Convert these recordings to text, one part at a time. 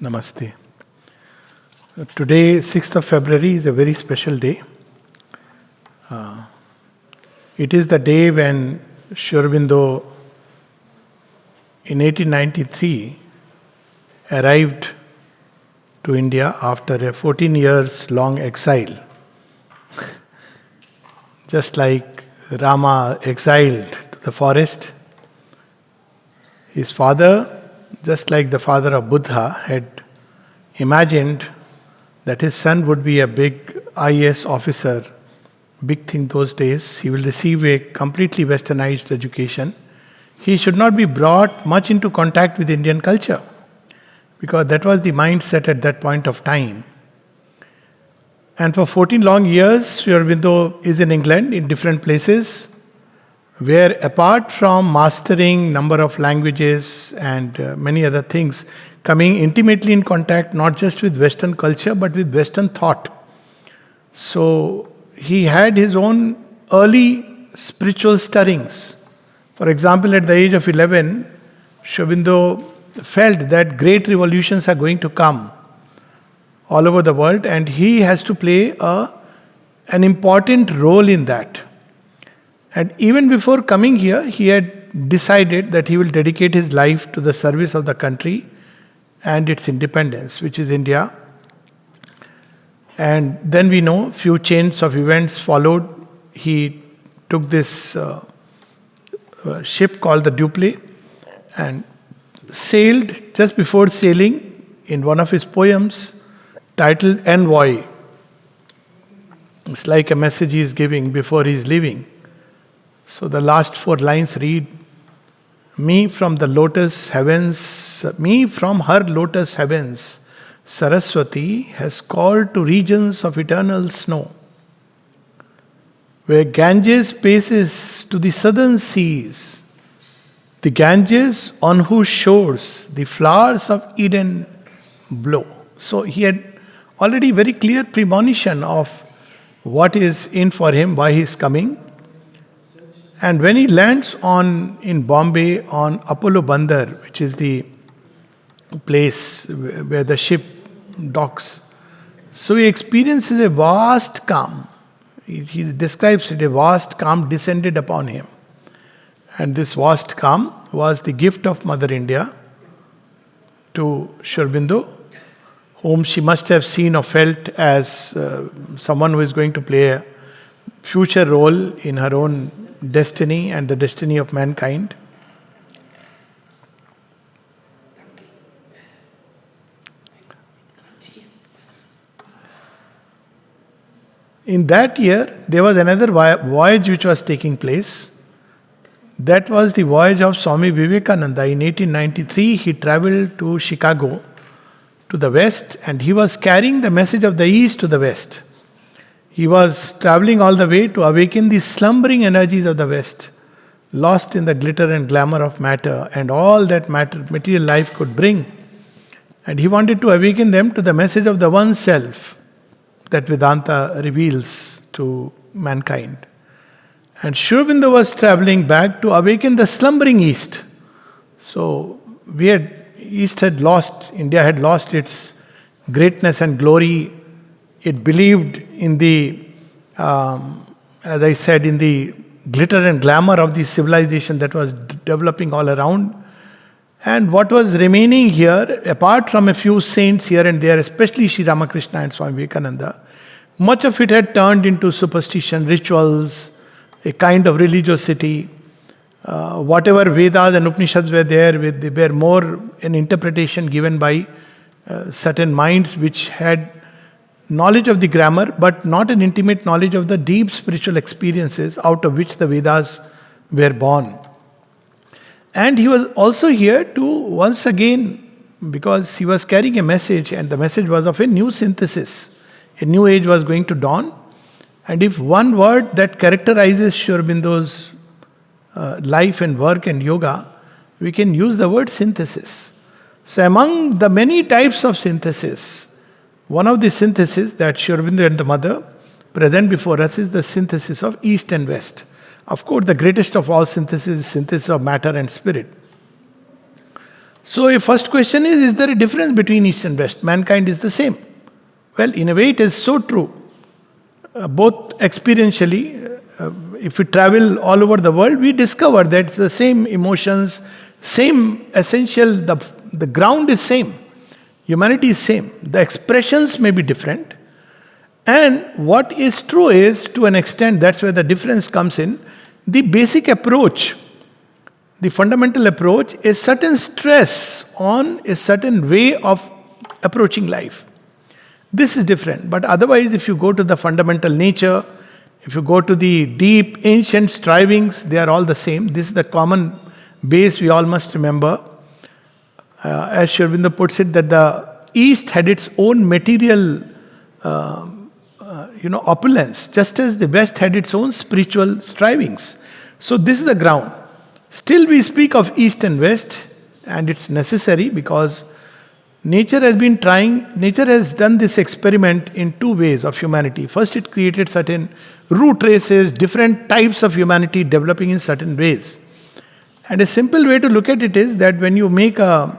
Namaste. Today, 6th of February, is a very special day. It is the day when Sri Aurobindo, in 1893, arrived to India after a 14 years long exile. Just like Rama exiled to the forest, his father, just like the father of Buddha, had imagined that his son would be a big IAS officer, big thing those days. He will receive a completely westernized education. He should not be brought much into contact with Indian culture, because that was the mindset at that point of time. And for 14 long years, Sri Aurobindo is in England, in different places, where apart from mastering number of languages and many other things, coming intimately in contact not just with Western culture but with Western thought. So he had his own early spiritual stirrings. For example, at the age of 11, Sri Aurobindo felt that great revolutions are going to come all over the world, and he has to play an important role in that. And even before coming here, he had decided that he will dedicate his life to the service of the country and its independence, which is India. And then we know few chains of events followed. He took this ship called the Dupleix and sailed. Just before sailing, in one of his poems titled Envoy, it's like a message he is giving before he is leaving. So the last four lines read, me from her lotus heavens, Saraswati has called to regions of eternal snow, where Ganges paces to the southern seas, the Ganges on whose shores the flowers of Eden blow. So he had already very clear premonition of what is in for him, why he is coming. And when he lands in Bombay on Apollo Bandar, which is the place where the ship docks, so he experiences a vast calm. He describes it, a vast calm descended upon him. And this vast calm was the gift of Mother India to Sri Aurobindo, whom she must have seen or felt as someone who is going to play a future role in her own destiny and the destiny of mankind. In that year, there was another voyage which was taking place. That was the voyage of Swami Vivekananda. In 1893, he traveled to Chicago, to the west, and he was carrying the message of the east to the west. He was traveling all the way to awaken the slumbering energies of the West, lost in the glitter and glamour of matter and all that material life could bring. And he wanted to awaken them to the message of the one self that Vedanta reveals to mankind. And Sri Aurobindo was traveling back to awaken the slumbering East. So India had lost its greatness and glory. It believed in as I said, in the glitter and glamour of the civilization that was developing all around. And what was remaining here, apart from a few saints here and there, especially Sri Ramakrishna and Swami Vivekananda, much of it had turned into superstition, rituals, a kind of religiosity. Whatever Vedas and Upanishads were there, they were more an interpretation given by certain minds which had knowledge of the grammar, but not an intimate knowledge of the deep spiritual experiences out of which the Vedas were born. And he was also here to, once again, because he was carrying a message, and the message was of a new synthesis. A new age was going to dawn. And if one word that characterizes Sri Aurobindo's life and work and yoga, we can use the word synthesis. So among the many types of synthesis, one of the syntheses that Sri Aurobindo and the Mother present before us is the synthesis of East and West. Of course, the greatest of all synthesis is synthesis of matter and spirit. So, a first question is there a difference between East and West? Mankind is the same. Well, in a way, it is so true. Both experientially, if we travel all over the world, we discover that it's the same emotions, same essential, the ground is same. Humanity is same. The expressions may be different. And what is true is, to an extent, that's where the difference comes in. The basic approach, the fundamental approach, is certain stress on a certain way of approaching life. This is different. But otherwise, if you go to the fundamental nature, if you go to the deep ancient strivings, they are all the same. This is the common base we all must remember. As Sri Aurobindo puts it, that the East had its own material opulence, just as the West had its own spiritual strivings. So this is the ground. Still we speak of East and West, and it's necessary because nature has done this experiment in two ways of humanity. First, it created certain root races, different types of humanity developing in certain ways. And a simple way to look at it is that when you make a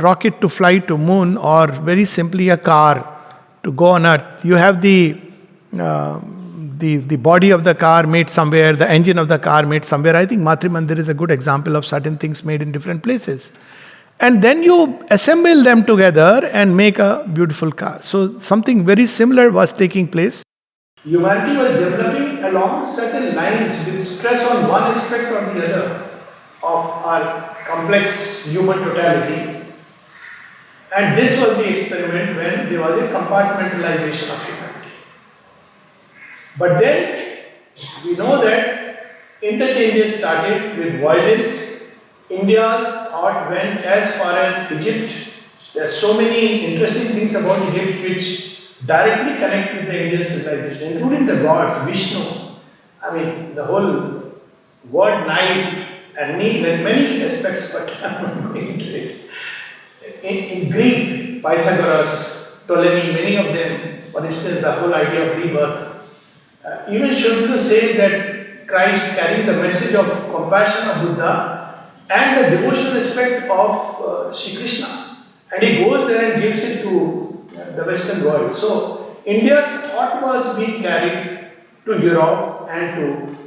rocket to fly to moon, or very simply a car to go on Earth, you have the body of the car made somewhere, the engine of the car made somewhere. I think Matri Mandir is a good example of certain things made in different places. And then you assemble them together and make a beautiful car. So something very similar was taking place. Humanity was developing along certain lines with stress on one aspect or the other of our complex human totality. And this was the experiment when there was a compartmentalization of humanity. But then we know that interchanges started with voyages. India's thought went as far as Egypt. There are so many interesting things about Egypt which directly connect with the Indian civilization, including the gods, Vishnu. I mean, the whole word Nile and Nile and many aspects, but I'm not going into it. In Greek, Pythagoras, Ptolemy, many of them, for instance, the whole idea of rebirth. Even Sri Aurobindo says that Christ carrying the message of compassion of Buddha and the devotional aspect of Sri Krishna. And he goes there and gives it to the Western world. So, India's thought was being carried to Europe and to,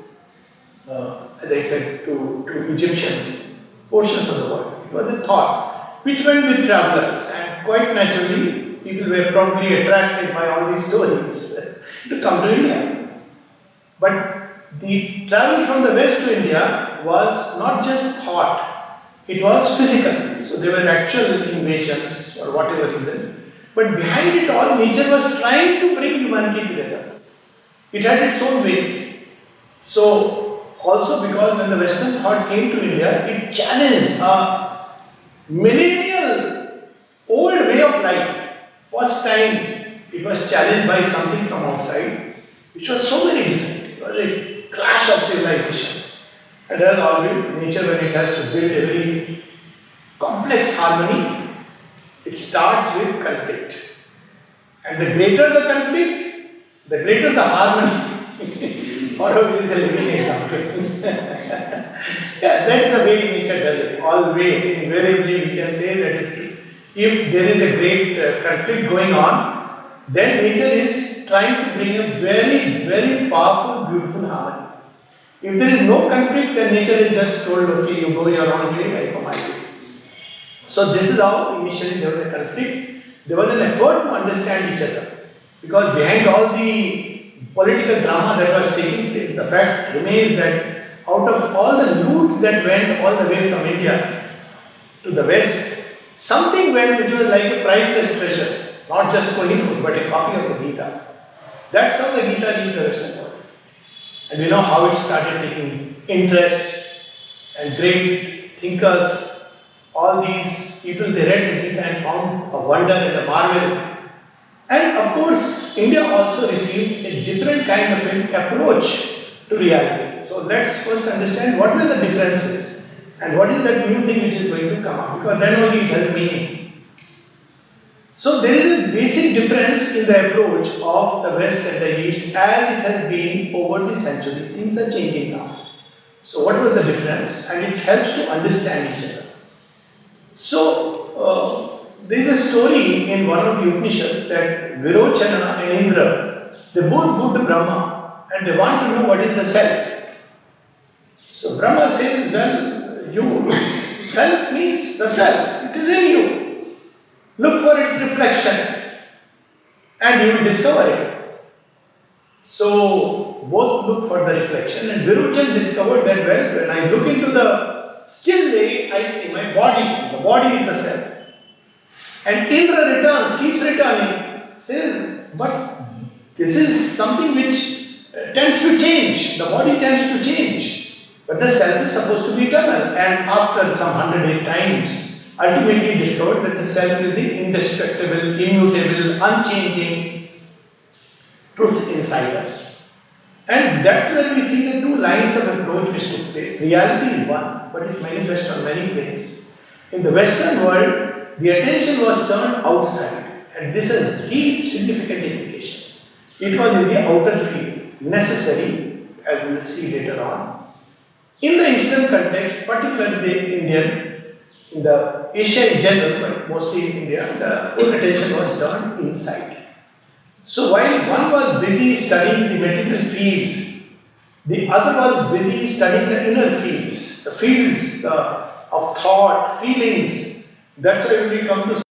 as I said, to Egyptian portions of the world. It was a thought which went with travelers, and quite naturally, people were probably attracted by all these stories to come to India. But the travel from the West to India was not just thought, it was physical. So there were actual invasions or whatever reason. But behind it all, nature was trying to bring humanity together. It had its own way. So also because when the Western thought came to India, it challenged a millennial old way of life. First time it was challenged by something from outside, which was so very different. It was a clash of civilization. And as always, nature, when it has to build a very complex harmony, it starts with conflict. And the greater the conflict, the greater the harmony. Aurobindo is a living example. Yeah, that's the way nature does it. Always, invariably, we can say that if there is a great conflict going on, then nature is trying to bring a very, very powerful, beautiful harmony. If there is no conflict, then nature is just told, okay, you go your own way, I go my way. So this is how initially there was a conflict. There was an effort to understand each other. Because behind all the political drama that was taking place, the fact remains that out of all the loot that went all the way from India to the West, something went which was like a priceless treasure. Not just Kohinoor, but a copy of the Gita. That's how the Gita reached the Western world. And we know how it started taking interest, and great thinkers, all these people, they read the Gita and found a wonder and a marvel. And of course, India also received a different kind of an approach to reality. So let's first understand what were the differences and what is that new thing which is going to come up, because then only it has a meaning. So there is a basic difference in the approach of the West and the East as it has been over the centuries. Things are changing now. So what was the difference? And it helps to understand each other. There is a story in one of the Upanishads that Virochana and Indra, they both go to Brahma and they want to know what is the self. So Brahma says, well, you, self means the self, it is in you. Look for its reflection and you will discover it. So both look for the reflection and Virochana discovered that, well, when I look into the still lake, I see my body. The body is the self. And Indra returns, keeps returning, says, but this is something which tends to change. The body tends to change. But the self is supposed to be eternal. And after some 108 times, ultimately discovered that the self is the indestructible, immutable, unchanging truth inside us. And that's where we see the two lines of approach which took place. Reality is one, but it manifests on many planes. In the Western world, the attention was turned outside, and this has deep, significant implications. It was in the outer field, necessary, as we will see later on. In the Eastern context, particularly the Indian, in the Asia in general, but mostly in India, the whole attention was turned inside. So while one was busy studying the material field, the other was busy studying the inner fields, the fields of thought, feelings. That's why when we come to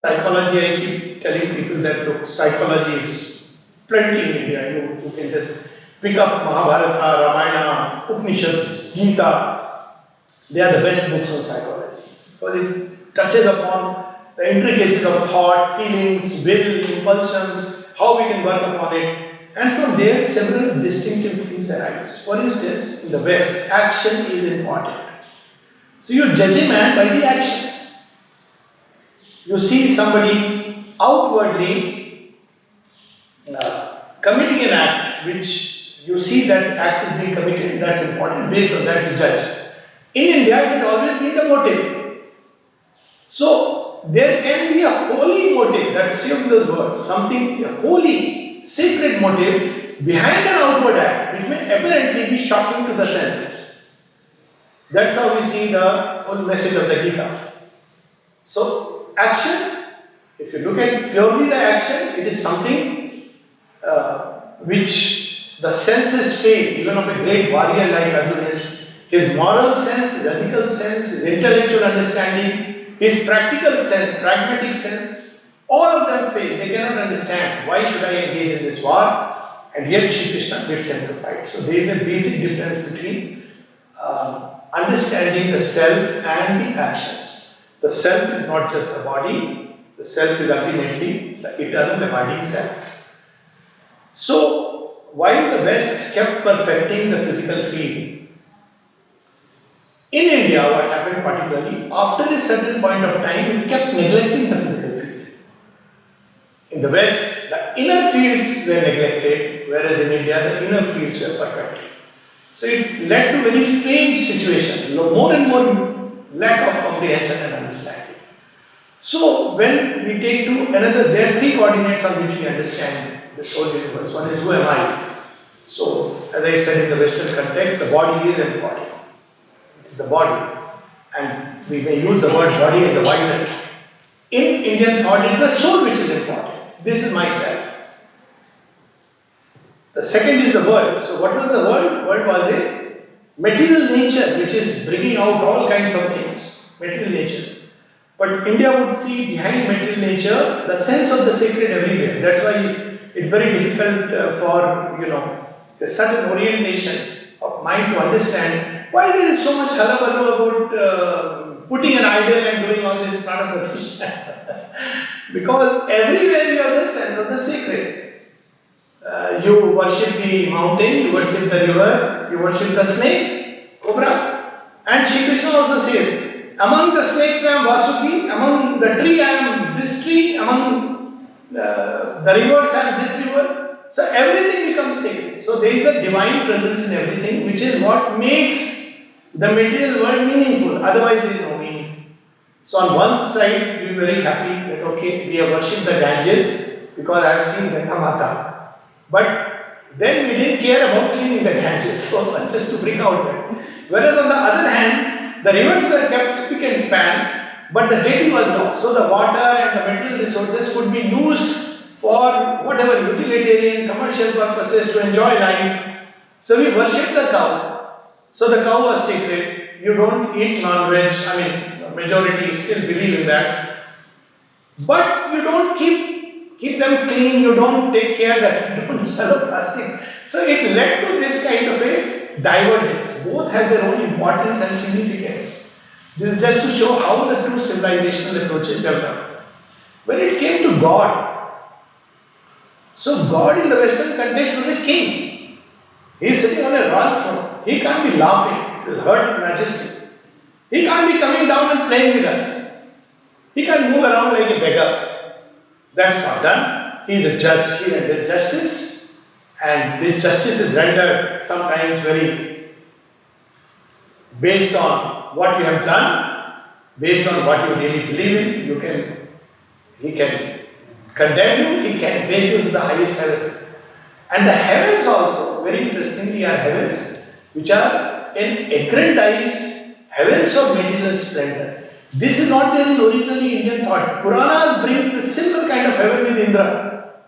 psychology, I keep telling people that look, psychology is plenty in India. You can just pick up Mahabharata, Ramayana, Upanishads, Gita. They are the best books on psychology because it touches upon the intricacies of thought, feelings, will, impulsions, how we can work upon it. And from there, several distinctive things arise. For instance, in the West, action is important. So you judge a man by the action. You see somebody outwardly committing an act which you see that act is being committed, that's important, based on that you judge. In India, it has always been the motive. So there can be a holy motive, that's saved those words, something, a holy, sacred motive behind an outward act, which may apparently be shocking to the senses. That's how we see the whole message of the Gita. So, action, if you look at purely the action, it is something which the senses fail, even of a great warrior like Arjuna. His moral sense, his ethical sense, his intellectual understanding, his practical sense, pragmatic sense, all of them fail. They cannot understand why should I engage in this war, and yet Shri Krishna gets simplified. So there is a basic difference between understanding the self and the actions. The self is not just the body, the self is ultimately the eternal abiding self. So, while the West kept perfecting the physical field, in India, what happened particularly, after a certain point of time, it kept neglecting the physical field. In the West, the inner fields were neglected, whereas in India, the inner fields were perfected. So, it led to a very strange situation, more and more lack of comprehension and understanding. So when we take to another, there are three coordinates on which we understand this whole universe. One is who am I? So as I said in the Western context, the body is important. It is the body. And we may use the word body in the wider. In Indian thought, it is the soul which is important. This is myself. The second is the world. So what was the world? World was a material nature which is bringing out all kinds of things, material nature. But India would see behind material nature the sense of the sacred everywhere. That's why it's very difficult for a certain orientation of mind to understand why there is so much hullabaloo about putting an idol and doing all this prana pratishtha. Because everywhere you have the sense of the sacred. You worship the mountain, you worship the river, you worship the snake, cobra. And Shri Krishna also says, among the snakes I am Vasuki, among the tree I am this tree, among the rivers I am this river. So everything becomes sacred. So there is a divine presence in everything, which is what makes the material world meaningful. Otherwise there is no meaning. So on one side we are very happy that okay, we have worshipped the Ganges because I have seen Ganga Mata. But then we didn't care about cleaning the Ganges, so just to bring out that. Whereas on the other hand, the rivers were kept spick and span but the deity was lost. So the water and the material resources could be used for whatever utilitarian, commercial purposes to enjoy life. So we worship the cow. So the cow was sacred. You don't eat non-veg. I mean, majority still believe in that. But you don't keep them clean. You don't take care that you don't swallow plastic. So it led to this kind of a divergence. Both have their own importance and significance. This is just to show how the two civilizational approaches developed. When it came to God, so God in the Western context was a king. He is sitting on a royal throne. He can't be laughing. It will hurt His Majesty. He can't be coming down and playing with us. He can't move around like a beggar. That's not done. He is a judge. He rendered justice, and this justice is rendered sometimes very based on what you have done, based on what you really believe in. He can condemn you, He can raise you to the highest heavens. And the heavens also, very interestingly, are heavens which are an aggrandized heavens of material splendor. This is not there in originally Indian thought. Puranas bring the simple kind of heaven with Indra,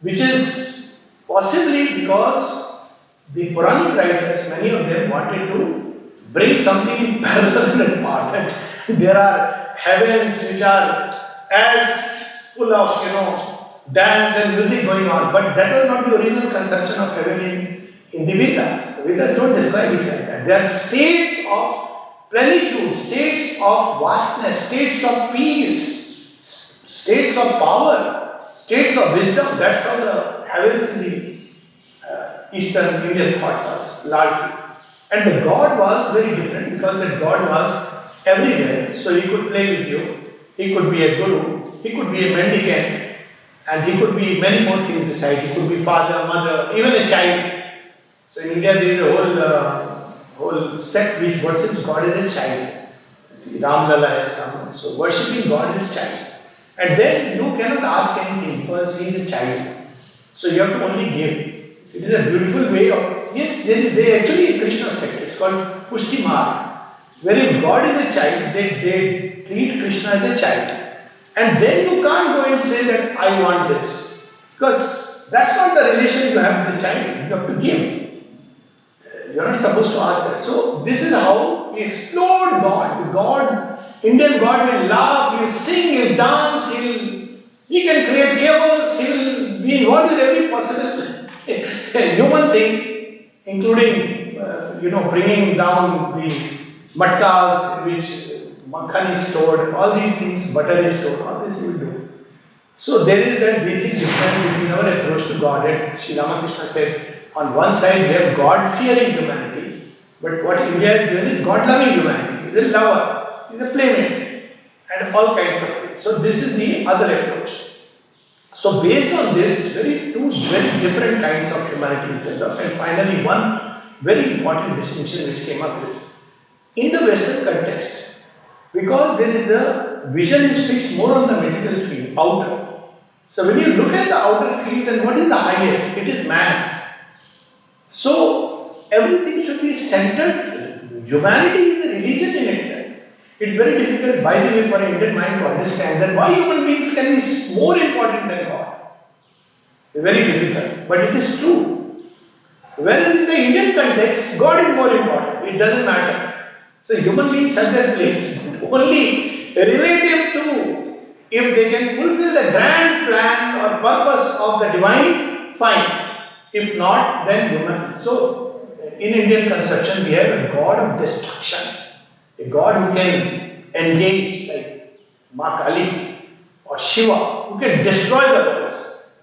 which is possibly because the Puranic writers, many of them wanted to bring something in parallel and part. That there are heavens which are as full of dance and music going on, but that was not the original conception of heaven in the Vedas. The Vedas don't describe it like that. There are states of plenitude, states of vastness, states of peace, states of power, states of wisdom. That's how the heavens in the Eastern Indian thought was largely. And the God was very different because the God was everywhere. So He could play with you, He could be a guru, He could be a mendicant, and He could be many more things besides. He could be father, mother, even a child. So in India there is a whole sect which worships God as a child. See, Ram Lala has come. So worshipping God is child. And then you cannot ask anything because He is a child. So you have to only give. It is a beautiful way of, yes, they actually a Krishna sect. It's called Pushti Marg. Wherein God is a child, they treat Krishna as a child. And then you can't go and say that I want this. Because that's not the relation you have with the child. You have to give. You're not supposed to ask that. So this is how we explored God. The God, Indian God will laugh, He will sing, He will dance, He can create chaos, He will be involved with every possible human thing, including bringing down the matkas in which makhan is stored, all these things, butter is stored, all this He will do. So there is that basic difference between our approach to God. And Sri Ramakrishna said, on one side we have God-fearing humanity, but what India is doing is God-loving humanity. He is a lover, He is a playmate, and all kinds of things. So this is the other approach. So based on this, two very different kinds of humanities developed, and finally one very important distinction which came up is, in the Western context, because there is the vision is fixed more on the material field, outer. So when you look at the outer field, then what is the highest? It is man. So everything should be centered. Humanity is a religion in itself. It's very difficult, by the way, for an Indian mind to understand that why human beings can be more important than God. It's very difficult, but it is true. Whereas in the Indian context, God is more important. It doesn't matter. So human beings have their place, but only relative to if they can fulfill the grand plan or purpose of the divine, fine. If not, then human. So, in Indian conception, we have a God of destruction, a God who can engage, like Ma Kali or Shiva, who can destroy the world.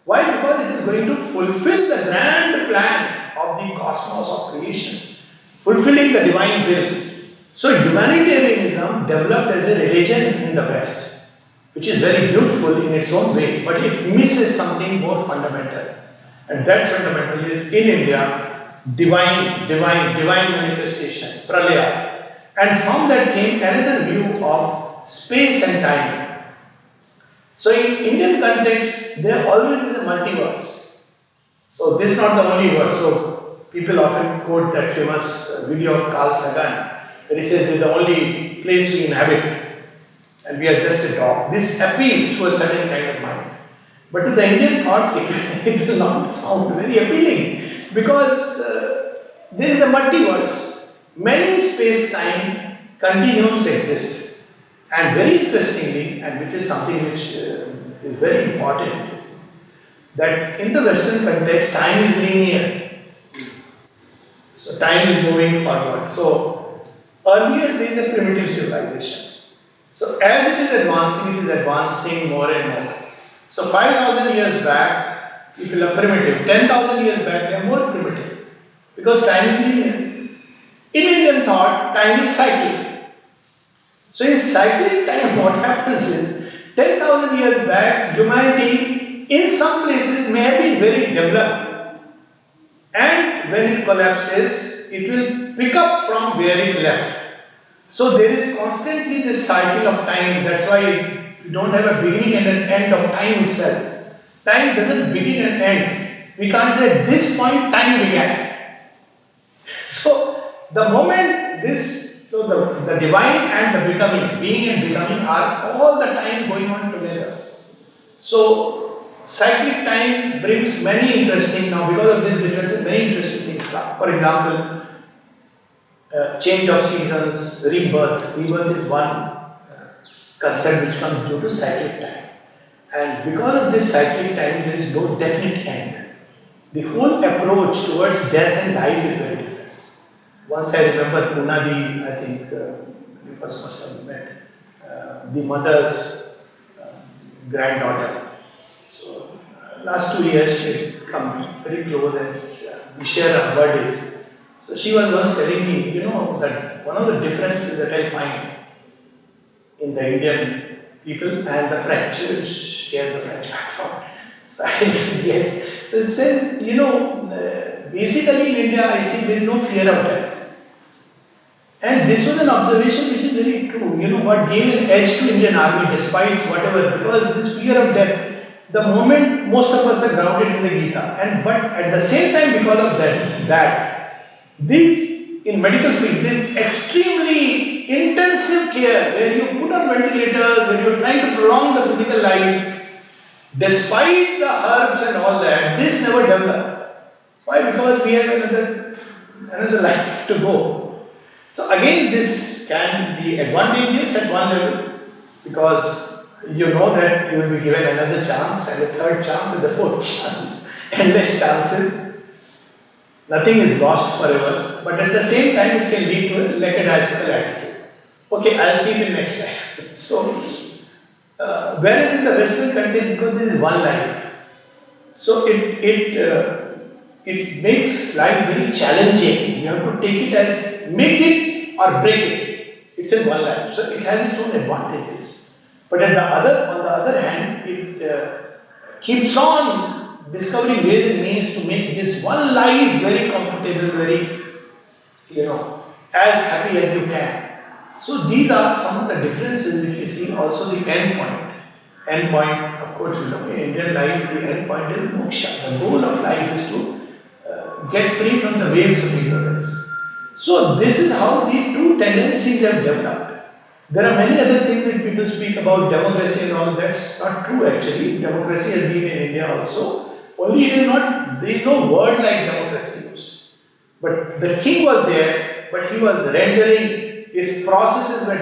Why? Because it is going to fulfill the grand plan of the cosmos of creation, fulfilling the divine will. So, humanitarianism developed as a religion in the West, which is very beautiful in its own way, but it misses something more fundamental. And that fundamental is in India, divine manifestation, pralaya. And from that came another view of space and time. So in Indian context, there always is a multiverse. So this is not the only verse. So people often quote that famous video of Carl Sagan, where he says this is the only place we inhabit. and we are just a dog. This appeals to a certain kind of mind. But to the Indian thought, it will not sound very appealing because there is a multiverse. Many space-time continuums exist. And very interestingly, and which is something which is very important, that in the Western context, time is linear. So time is moving forward. So earlier there is a primitive civilization. So as it is advancing more and more. So 5,000 years back, people are primitive. 10,000 years back, they are more primitive. Because time is linear. In Indian thought, time is cyclic. So in cyclic time, what happens is, 10,000 years back, humanity in some places may have been very developed. And when it collapses, it will pick up from where it left. So there is constantly this cycle of time. That's why we don't have a beginning and an end of time itself. Time doesn't begin and end. We can't say at this point time began. So the moment the divine and the becoming, being and becoming are all the time going on together. So cyclic time brings many interesting, now because of this differences, many interesting things come. For example, change of seasons, rebirth. Rebirth is one concept which comes due to cyclic time. And because of this cyclic time, there is no definite end. The whole approach towards death and life is very different. Once I remember Punadi, I think you must have met, the mother's granddaughter. So last 2 years she had come very close and we share our birthdays. So she was once telling me, that one of the differences that I find in the Indian people and the French, she has the French background. So I said yes. So it says, basically in India I see there is no fear of death. And this was an observation which is very true. What gave an edge to Indian army despite whatever, because this fear of death, the moment most of us are grounded in the Gita, but at the same time because of that these in medical field, this extremely intensive care where you put on ventilators, where you are trying to prolong the physical life, despite the herbs and all that, this never developed. Why? Because we have another life to go. So again, this can be advantageous at one level because you know that you will be given another chance and a third chance and the fourth chance, endless chances. Nothing is lost forever, but at the same time it can lead to a lackadaisical attitude. Okay, I'll see it in next time. So, whereas in the Western country, because there is one life, so it makes life very challenging. You have to take it as make it or break it. It's in one life, so it has its own advantages. But on the other hand, it keeps on discovering ways and means to make this one life very comfortable, very, as happy as you can. So these are some of the differences which we see. Also the end point. End point, of course, in Indian life, the end point is moksha. The goal of life is to get free from the waves of ignorance. So this is how the two tendencies have developed. There are many other things that people speak about democracy and all. That's not true actually. Democracy has been in India also. Only it is not, there is no word like democracy used. But the king was there, but he was rendering his processes were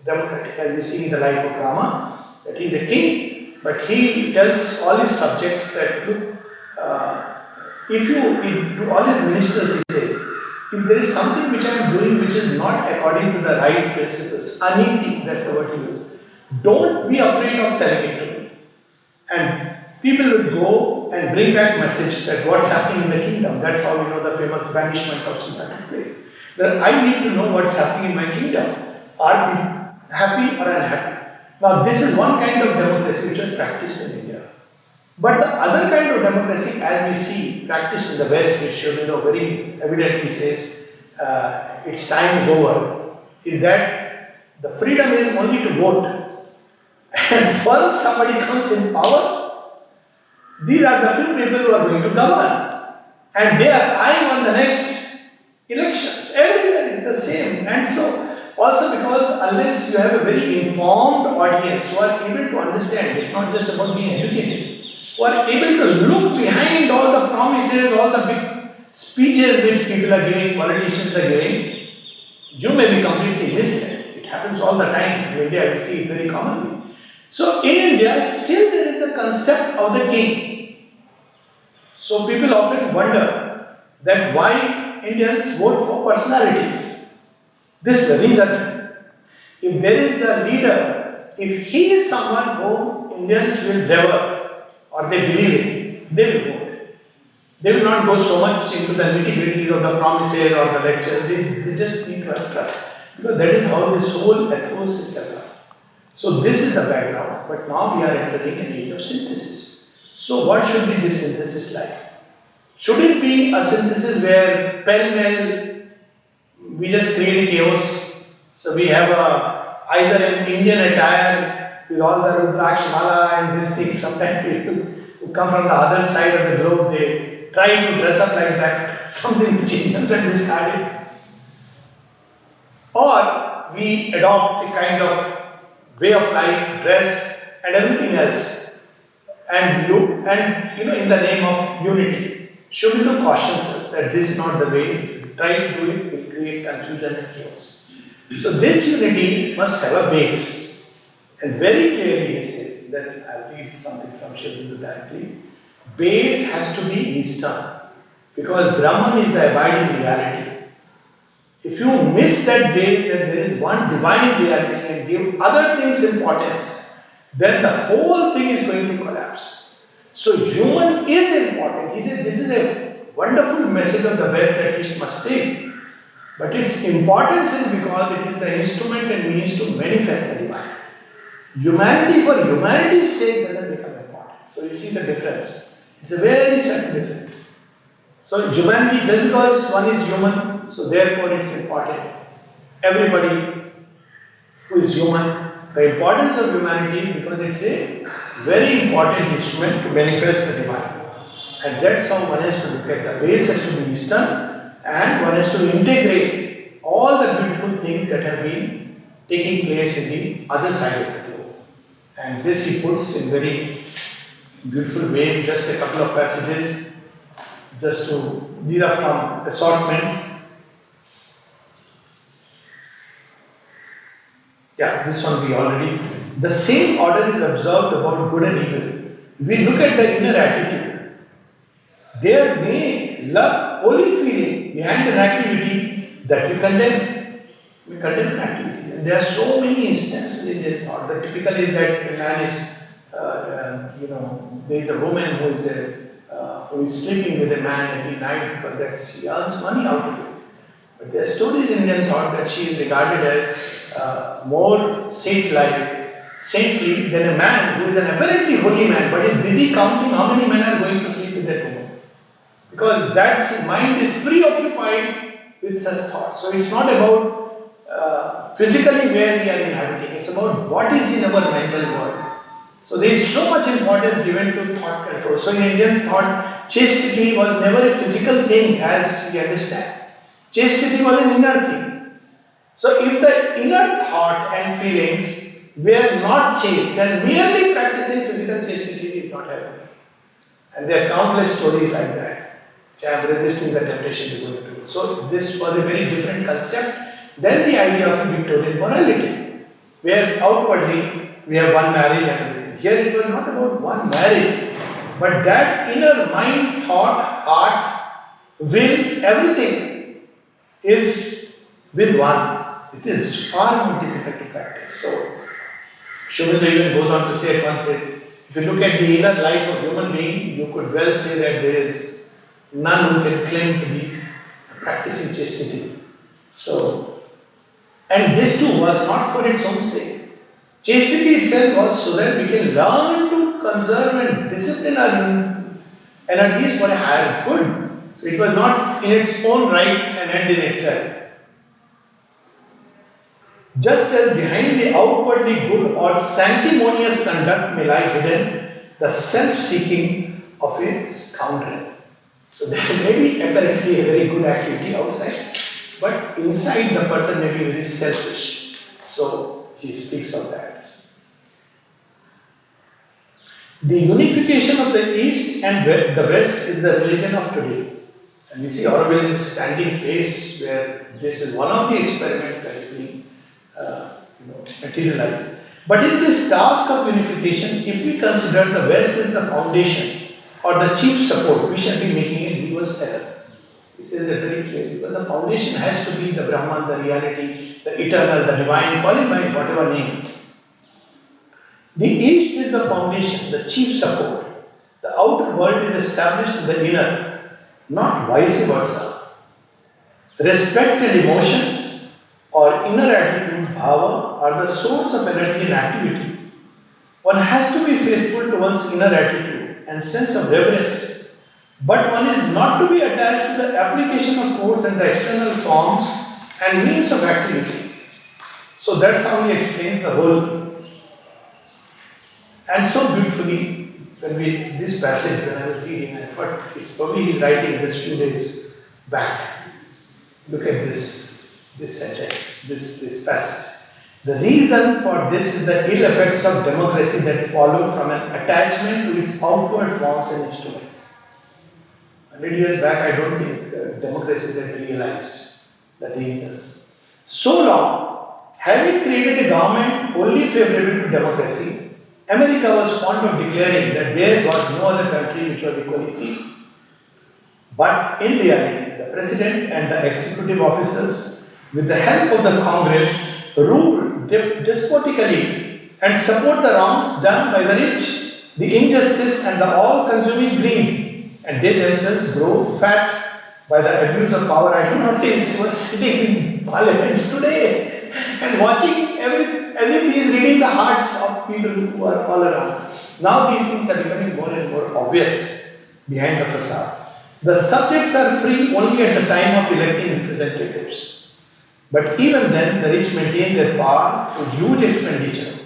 democratic, as we see in the life of Rama, that he is a king, but he tells all his subjects that look, to all his ministers he says, if there is something which I am doing which is not according to the right principles, aniti, that's the word he used, don't be afraid of telling it to me. And people will go and bring back message that what's happening in the kingdom. That's how we know the famous banishment of Sita took place. That I need to know what's happening in my kingdom. Are we happy or unhappy? Now this is one kind of democracy which was practiced in India. But the other kind of democracy, as we see practiced in the West, which very evidently says its time is over, is that the freedom is only to vote. And once somebody comes in power, these are the few people who are going to govern. And they are eyeing on the next elections. Everywhere it's the same. And so Also because unless you have a very informed audience who are able to understand, it's not just about being educated, who are able to look behind all the promises, all the big speeches which people are giving, politicians are giving, you may be completely misled. It happens all the time. In India, we see it very commonly. So in India, still there is the concept of the king. So people often wonder that why Indians vote for personalities. This is the reason. If there is a leader, if he is someone whom Indians will revere or they believe in, they will vote. They will not go so much into the nitty-gritties of the promises or the lectures. They just need to have trust. Because that is how this whole ethos is developed. So this is the background. But now we are entering an age of synthesis. So what should be this synthesis like? Should it be a synthesis where pell-mell we just create chaos? So we have either an Indian attire with all the Rudraksh mala and this thing. Sometimes people who come from the other side of the globe, they try to dress up like that, something which Indians have discarded. Or we adopt a kind of way of life, dress and everything else, and in the name of unity. Shobito cautions us that this is not the way. If you try to do it, it will create confusion and chaos. So this unity must have a base. And very clearly he says that, I'll read something from Shobito directly, base has to be Eastern. Because Brahman is the abiding reality. If you miss that base, that there is one divine reality and give other things importance, then the whole thing is going to collapse. So human is important. He said this is a wonderful message of the West that East must take. But its importance is because it is the instrument and means to manifest the divine. Humanity for humanity's sake doesn't become important. So you see the difference. It's a very subtle difference. So humanity, just because one is human, so therefore it's important. Everybody who is human, the importance of humanity because it's a very important instrument to manifest the divine. And that's how one has to look at the base has to be Eastern and one has to integrate all the beautiful things that have been taking place in the other side of the globe. And this he puts in very beautiful way, just a couple of passages, these are from assortments. Yeah, this one we already. The same order is observed about good and evil. If we look at the inner attitude, there may love only feeling behind an activity that we condemn. We condemn an activity. And there are so many instances in Indian thought. The typical is that a man is, there is a woman who is sleeping with a man every night because that she earns money out of it. But there are stories in Indian thought that she is regarded as more saintly than a man who is an apparently holy man but is busy counting how many men are going to sleep with that woman. Because that mind is preoccupied with such thoughts. So it's not about physically where we are inhabiting, it's about what is in our mental world. So there is so much importance given to thought control. So in Indian thought, chastity was never a physical thing as we understand. Chastity was an inner thing. So if the inner thought and feelings were not chaste, then merely practicing physical chastity did not help. And there are countless stories like that, which I am resisting the temptation to go into. So this was a very different concept than the idea of Victorian morality, where outwardly we have one marriage and everything. Here it was not about one marriage, but that inner mind, thought, heart, will, everything is with one. It is far more difficult to practice. So, Shobita even goes on to say at one point, if you look at the inner life of human being, you could well say that there is none who can claim to be practicing chastity. So, and this too was not for its own sake. Chastity itself was so that we can learn to conserve and discipline our energies for a higher good. So it was not in its own right an end in itself. Just as behind the outwardly good or sanctimonious conduct may lie hidden the self-seeking of a scoundrel. So there may be apparently a very good activity outside, but inside the person may be very selfish. So he speaks of that. The unification of the East and the West is the religion of today. And we see Aurobill is standing place where this is one of the experiments that is being materialized. But in this task of unification, if we consider the West as the foundation or the chief support, we shall be making a grievous error. He says that very clearly. But the foundation has to be the Brahman, the reality, the eternal, the divine, call it by whatever name. The East is the foundation, the chief support. The outer world is established in the inner, not vice versa. Respect and emotion or inner attitude, bhava, are the source of energy and activity. One has to be faithful to one's inner attitude and sense of reverence, but one is not to be attached to the application of force and the external forms and means of activity. So that's how he explains the whole. And so beautifully, this passage, when I was reading, I thought he's probably writing this few days back. Look at this sentence, this passage. The reason for this is the ill effects of democracy that follow from an attachment to its outward forms and instruments. 100 years back, I don't think democracy had realized the dangers. So long, having created a government wholly favorable to democracy, America was fond of declaring that there was no other country which was equally free. But in reality, the president and the executive officers, with the help of the Congress, rule despotically and support the wrongs done by the rich, the injustice and the all-consuming greed, and they themselves grow fat by the abuse of power. I don't know this was sitting in parliaments today and watching everything as if he is reading the hearts of people who are all around. Now these things are becoming more and more obvious behind the facade. The subjects are free only at the time of electing representatives. But even then, the rich maintain their power through huge expenditure.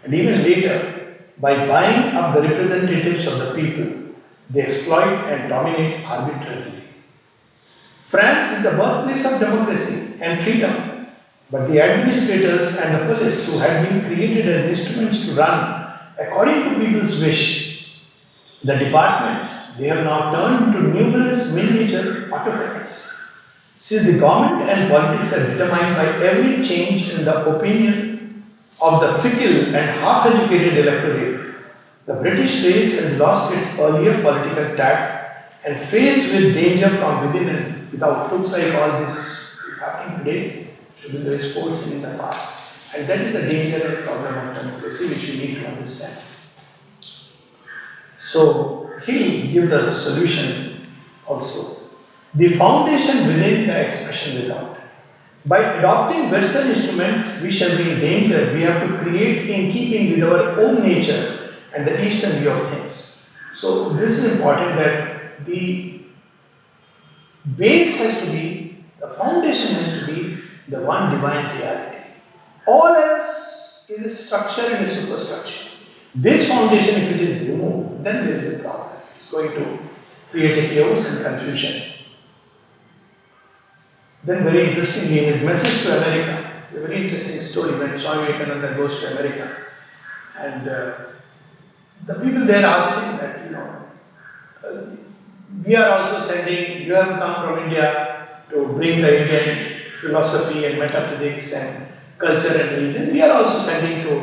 And even later, by buying up the representatives of the people, they exploit and dominate arbitrarily. France is the birthplace of democracy and freedom. But the administrators and the police, who had been created as instruments to run according to people's wish, the departments, they have now turned to numerous miniature autocrats. Since the government and politics are determined by every change in the opinion of the fickle and half-educated electorate, the British race has lost its earlier political tact and faced with danger from within and without. Looks like all this is happening today. There is forcing in the past. And that is the danger and problem of democracy which we need to understand. So, he'll give the solution also. The foundation within, the expression without. By adopting Western instruments, we shall be in danger. We have to create in keeping with our own nature and the Eastern view of things. So, this is important that the base has to be, the foundation has to be the one divine reality. All else is a structure and a superstructure. This foundation, if it is removed, then there is a problem. It's going to create a chaos and confusion. Then very interestingly, in his message to America, a very interesting story when Swami Vivekananda goes to America. And the people there asked him that, we are also sending, you have come from India to bring the Indian philosophy and metaphysics and culture and religion. We are also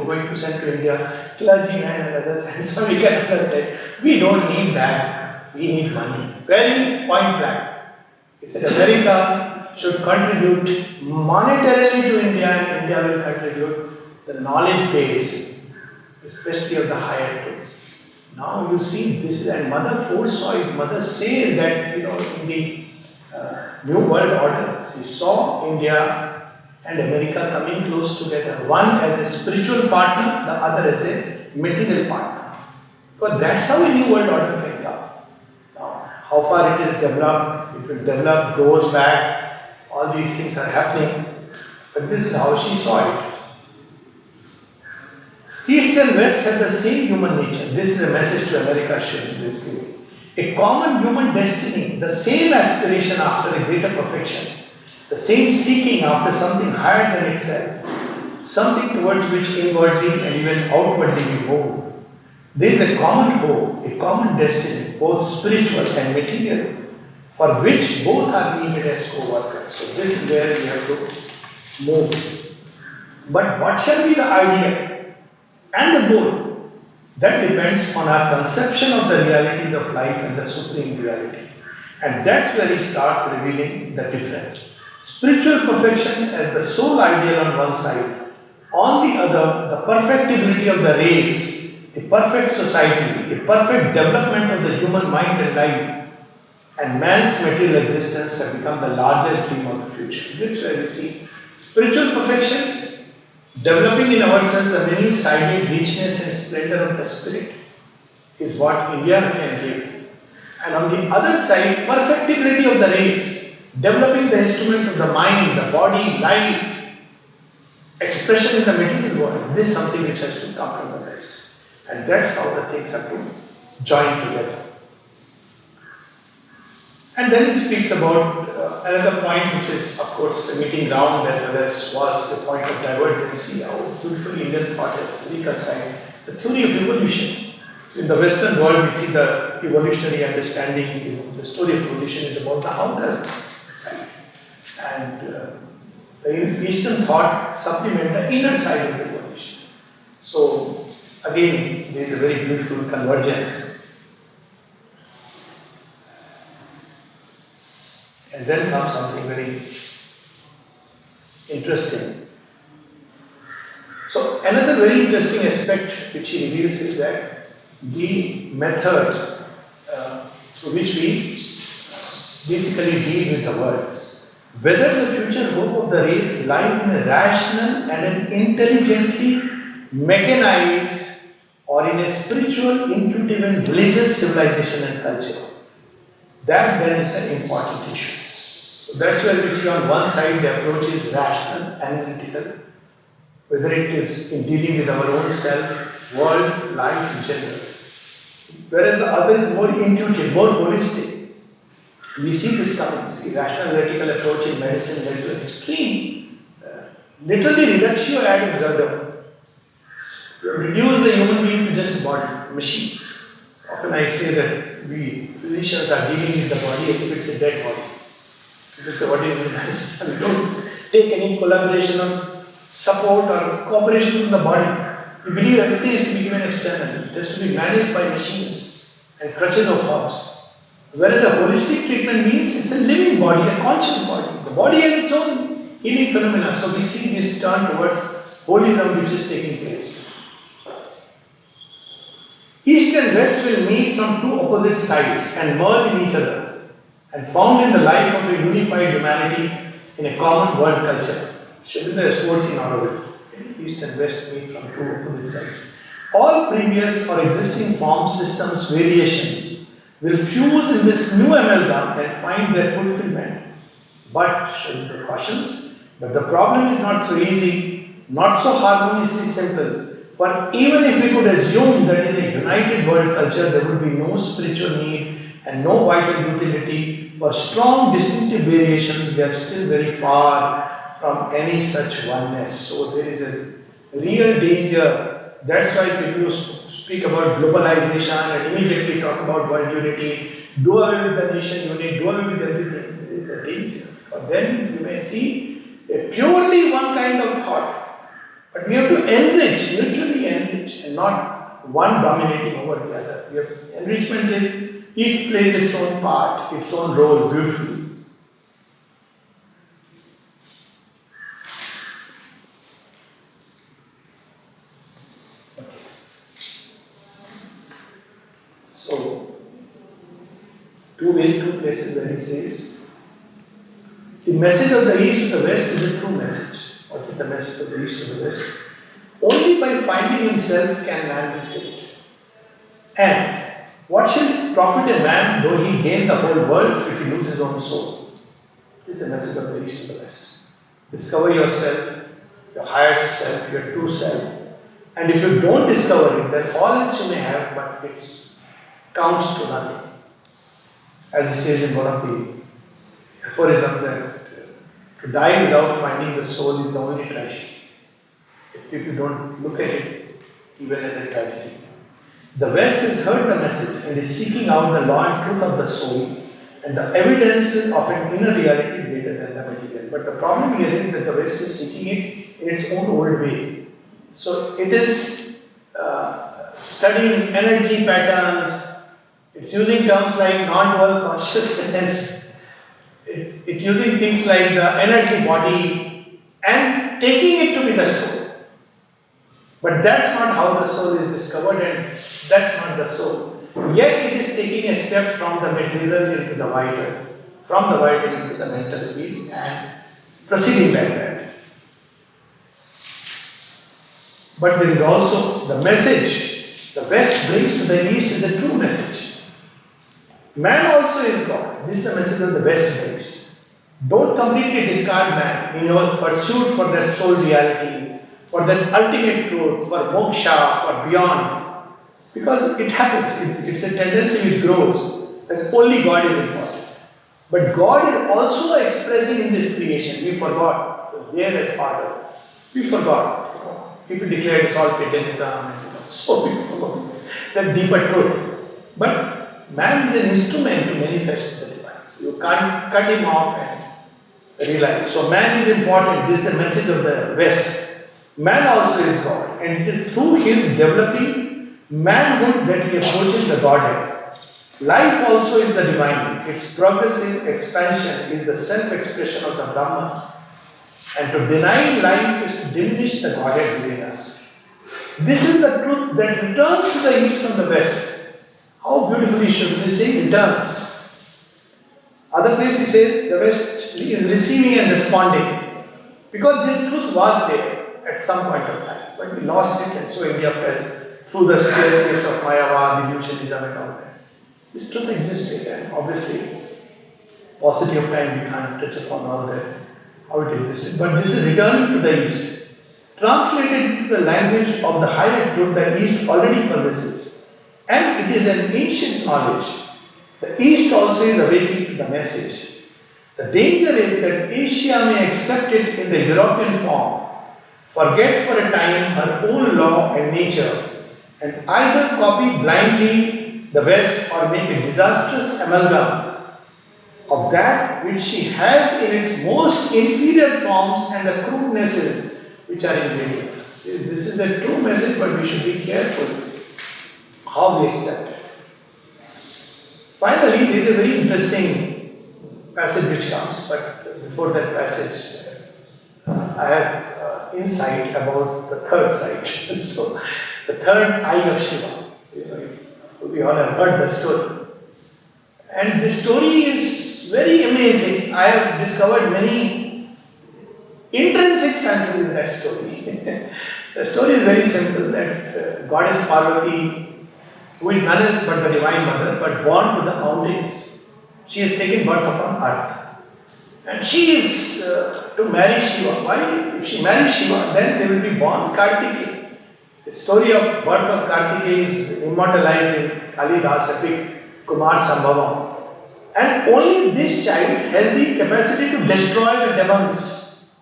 going to send to India clergymen and others. And Swami Vivekananda said, we don't need that, we need money. Very point blank. He said, America should contribute monetarily to India and India will contribute the knowledge base, especially of the higher truths. Now you see this, and Mother foresaw it. Mother says that, in the New World Order, she saw India and America coming close together. One as a spiritual partner, the other as a material partner. Because that's how a New World Order can come. Now, how far it is developed, it will develop, goes back, all these things are happening. But this is how she saw it. East and West have the same human nature. This is a message to America basically. A common human destiny, the same aspiration after a greater perfection. The same seeking after something higher than itself, something towards which inwardly and even outwardly we move. There is a common hope, a common destiny, both spiritual and material, for which both are needed as co-workers. So this is where we have to move. But what shall be the idea and the goal? That depends on our conception of the realities of life and the supreme reality. And that's where he starts revealing the difference. Spiritual perfection as the sole ideal on one side, on the other, the perfectibility of the race, the perfect society, the perfect development of the human mind and life, and man's material existence have become the largest dream of the future. This is where we see spiritual perfection, developing in ourselves the many-sided richness and splendor of the spirit is what India can give. And on the other side, perfectibility of the race, developing the instruments of the mind, the body, life, expression in the material world. This is something which has to come from the West. And that's how the things have to join together. And then he speaks about another point, which is, of course, the meeting ground that others was the point of divergency, how beautifully Indian thought has reconciled the theory of evolution. So in the Western world, we see the evolutionary understanding, the story of evolution is about the outer side. And the Eastern thought supplement the inner side of evolution. So again, there is a very beautiful convergence. And then comes something very interesting. So another very interesting aspect which he reveals is that the method through which we basically deal with the world. Whether the future hope of the race lies in a rational and an intelligently mechanized or in a spiritual, intuitive and religious civilization and culture. That then is the important issue. So that's where we see on one side the approach is rational, analytical, whether it is in dealing with our own self, world, life in general. Whereas the other is more intuitive, more holistic. We see this coming. See, rational analytical approach in medicine led to an extreme, literally reductio ad absurdum. Reduce the human being to just a body, a machine. Often I say that we physicians are dealing with the body as if it's a dead body. You say, what do you mean? We don't take any collaboration or support or cooperation from the body. We believe everything is to be given externally. It has to be managed by machines and crutches of herbs. Whereas the holistic treatment means it's a living body, a conscious body. The body has its own healing phenomena. So we see this turn towards holism which is taking place. East and West will meet from two opposite sides and merge in each other and found in the life of a unified humanity in a common world culture. Shabinda has foreseen all of it. East and West meet from two opposite sides. All previous or existing form systems variations will fuse in this new amalgam and find their fulfillment. But, Shabinda cautions, but the problem is not so easy, not so harmoniously simple. For even if we could assume that in a united world culture there would be no spiritual need and no vital utility for strong distinctive variations, we are still very far from any such oneness. So there is a real danger. That's why people speak about globalization and immediately talk about world unity, do away with the nation unit, do away with everything. There is a danger. But then you may see a purely one kind of thought. But we have to enrich, mutually enrich, and not one dominating over the other. Enrichment is each plays its own part, its own role beautifully. So, two places where he says, the message of the East to the West is a true message. What is the message of the East to the West? Only by finding himself can man be saved. And what shall it profit a man though he gain the whole world if he lose his own soul? This is the message of the East to the West. Discover yourself, your higher self, your true self. And if you don't discover it, then all else you may have, but it counts to nothing. As he says in one of the aphorisms that To die without finding the soul is the only tragedy. If you don't look at it even as a tragedy. The West has heard the message and is seeking out the law and truth of the soul and the evidences of an inner reality greater than the material. But the problem here is that the West is seeking it in its own old way. So it is studying energy patterns, it's using terms like non-dual consciousness, it's using things like the energy body and taking it to be the soul. But that's not how the soul is discovered and that's not the soul. Yet it is taking a step from the material into the vital, from the vital into the mental field and proceeding like that. But there is also the message the West brings to the East is a true message. Man also is God. This is the message of the West and the East. Don't completely discard man in your pursuit for that soul reality, for that ultimate truth, for moksha, for beyond. Because it happens, it's a tendency which grows, that only God is important. But God is also expressing in this creation. We forgot, it was there as part of it. We forgot. People declared it's all paganism, so people forgot that deeper truth. But man is an instrument to manifest the divine. So you can't cut him off and realize. So man is important. This is a message of the West. Man also is God, and it is through his developing manhood that he approaches the Godhead. Life also is the divine. Its progressive expansion is the self-expression of the Brahman. And to deny life is to diminish the Godhead within us. This is the truth that returns to the East from the West. How beautifully should we say returns? Other place he says the West is receiving and responding. Because this truth was there at some point of time, but we lost it and so India fell through the staircase of Mayavad, illusionism and all that. This truth existed and obviously, paucity of time we can't touch upon all that, how it existed. But this is returning to the East, translated to the language of the higher truth that East already possesses. And it is an ancient knowledge. The East also is awakening to the message. The danger is that Asia may accept it in the European form, forget for a time her own law and nature, and either copy blindly the West or make a disastrous amalgam of that which she has in its most inferior forms and the crudenesses which are ingredient. See, this is the true message, but we should be careful how we accept it. Finally, there is a very interesting passage which comes, but before that passage, I have insight about the third sight. So, the third eye of Shiva. So, we all have heard the story. And the story is very amazing. I have discovered many intrinsic senses in that story. The story is very simple that Goddess Parvati, who is none else but the Divine Mother, but born to the mountains, she has taken birth upon earth. And she is to marry Shiva. Why? If she marries Shiva, then they will be born Kartikeya. The story of birth of Kartikeya is immortalized in Kalidas epic Kumar Sambhavam. And only this child has the capacity to destroy the demons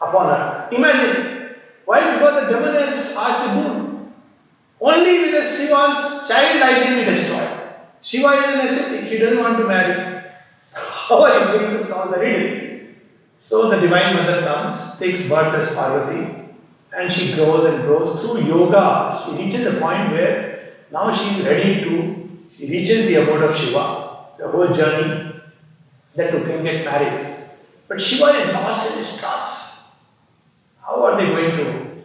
upon earth. Imagine. Why? Because the demon has asked a boon. Only with a Shiva's child I can be destroyed. Shiva is an ascetic. He doesn't want to marry. How are you going to solve the riddle? So the Divine Mother comes, takes birth as Parvati, and she grows and grows through yoga. She reaches a point where now she is ready to, she reaches the abode of Shiva, the whole journey, that two can get married. But Shiva is lost in this trance. How are they going to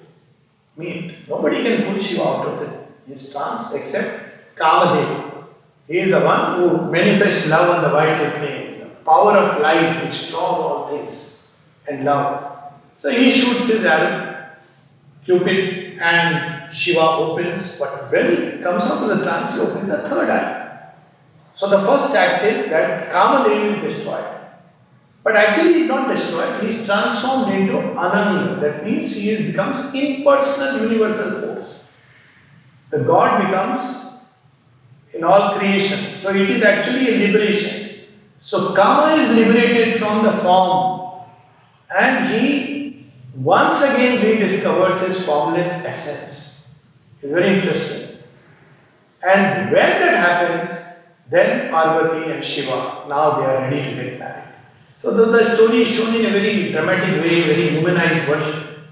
meet? Nobody can pull Shiva out of his trance except Kamadeva. He is the one who manifests love on the vital plane, the power of light which draws all things and love. So he shoots his arrow, Cupid, and Shiva opens, but when he comes out of the trance, he opens the third eye. So the first act is that Kamadeva is destroyed. But actually he is not destroyed, he is transformed into Ananga. That means he becomes impersonal universal force. The God becomes in all creation. So it is actually a liberation. So Kama is liberated from the form And he once again rediscovers his formless essence. It's very interesting. And when that happens, then Parvati and Shiva, now they are ready to get married. So the story is shown in a very dramatic way, very humanized version.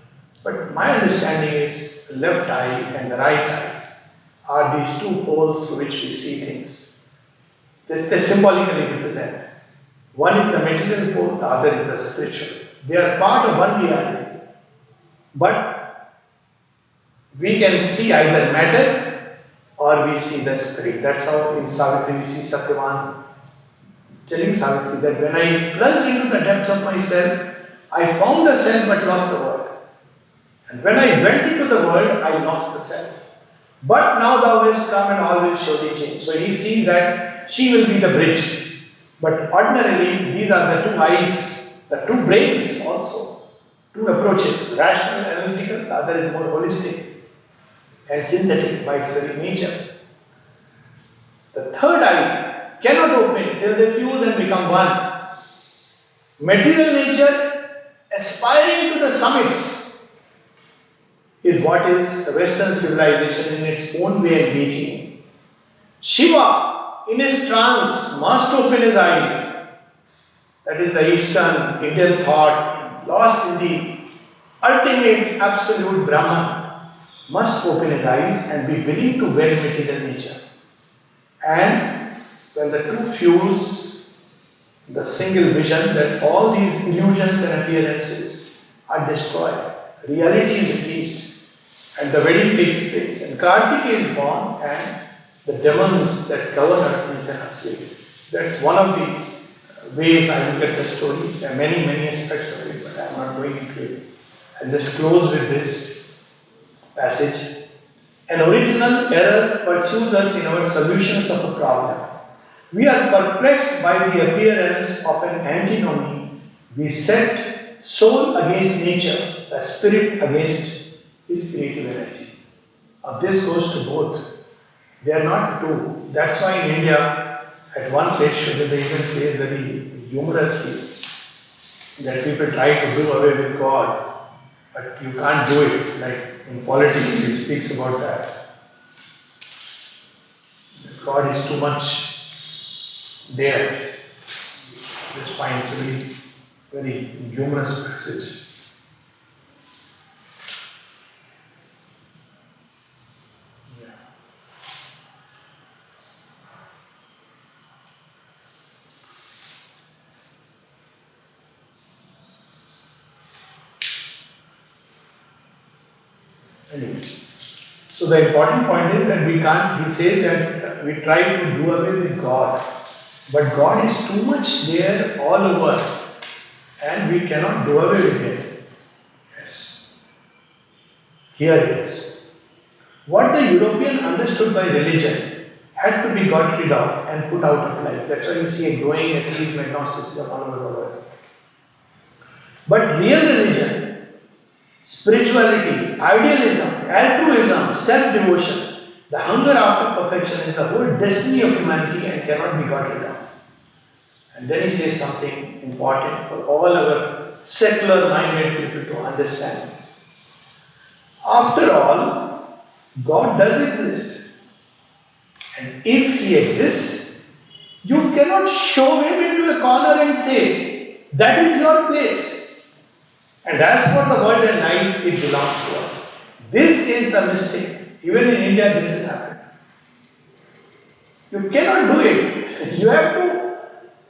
But my understanding is the left eye and the right eye are these two poles through which we see things. They symbolically represent. One is the material pole, the other is the spiritual. They are part of one reality. But we can see either matter or we see the spirit. That's how in Savitri we see Satyavan telling Savitri that when I plunged into the depths of myself, I found the self but lost the world. And when I went into the world, I lost the self. But now thou hast come and all will surely change. So he sees that she will be the bridge. But ordinarily, these are the two eyes, the two brains also. Two approaches, rational, analytical, the other is more holistic and synthetic by its very nature. The third eye cannot open till they fuse and become one. Material nature aspiring to the summits is what is the Western civilization in its own way engaging. Shiva, in his trance, must open his eyes. That is the Eastern Indian thought, lost in the ultimate absolute Brahman, must open his eyes and be willing to wed material nature. And when the two fuse the single vision, then all these illusions and appearances are destroyed. Reality is released and the wedding takes place. And Kartikeya is born and the demons that govern earth are asleep. That's one of the ways I look at the story. There are many, many aspects of it, but I am not going into it. I'll just close with this passage. An original error pursues us in our solutions of a problem. We are perplexed by the appearance of an antinomy. We set soul against nature, the spirit against his creative energy. Now this goes to both. They are not two. That's why in India, at one place, they even say very humorously that people try to do away with God, but you can't do it. Like in politics, he speaks about that. God is too much there. Just find it's a very, very humorous passage. Anyway, so the important point is that we can't, he says that we try to do away with God, but God is too much there all over and we cannot do away with Him. Yes. Here it is. What the European understood by religion had to be got rid of and put out of life. That's why we see a growing atheism and Gnosticism all over the world. But real religion, spirituality, idealism, altruism, self-devotion, the hunger after perfection is the whole destiny of humanity and cannot be got rid of. And then he says something important for all our secular-minded people to understand. After all, God does exist. And if He exists, you cannot shove Him into a corner and say, that is your place. And as for the world and life, it belongs to us. This is the mistake. Even in India, this has happened. You cannot do it. You have to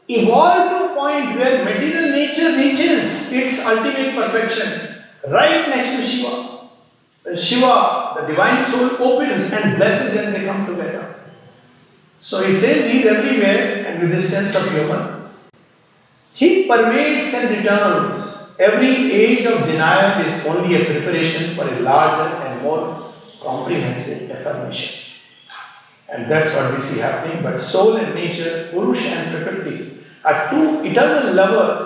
evolve to a point where material nature reaches its ultimate perfection, right next to Shiva. When Shiva, the divine soul, opens and blesses them, they come together. So he says he is everywhere, and with this sense of humor, He pervades and returns. Every age of denial is only a preparation for a larger and more comprehensive affirmation. And that's what we see happening. But soul and nature, Purusha and Prakriti, are two eternal lovers.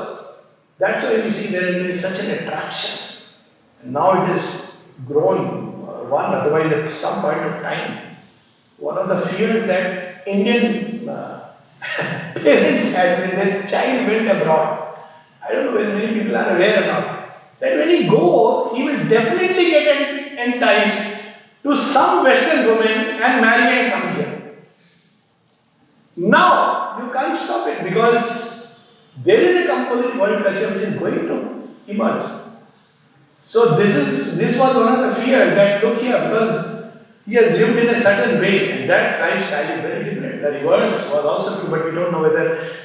That's why we see there has been such an attraction. And now it is grown one, otherwise at some point of time. One of the fears that Indian parents had when their child went abroad. I don't know whether many people are aware or not. That when he goes, he will definitely get enticed to some Western woman and marry and come here. Now, you can't stop it because there is a composite world culture which is going to emerge. So this was one of the fears that look here, because he has lived in a certain way and that lifestyle is very different. The reverse was also true, but we don't know whether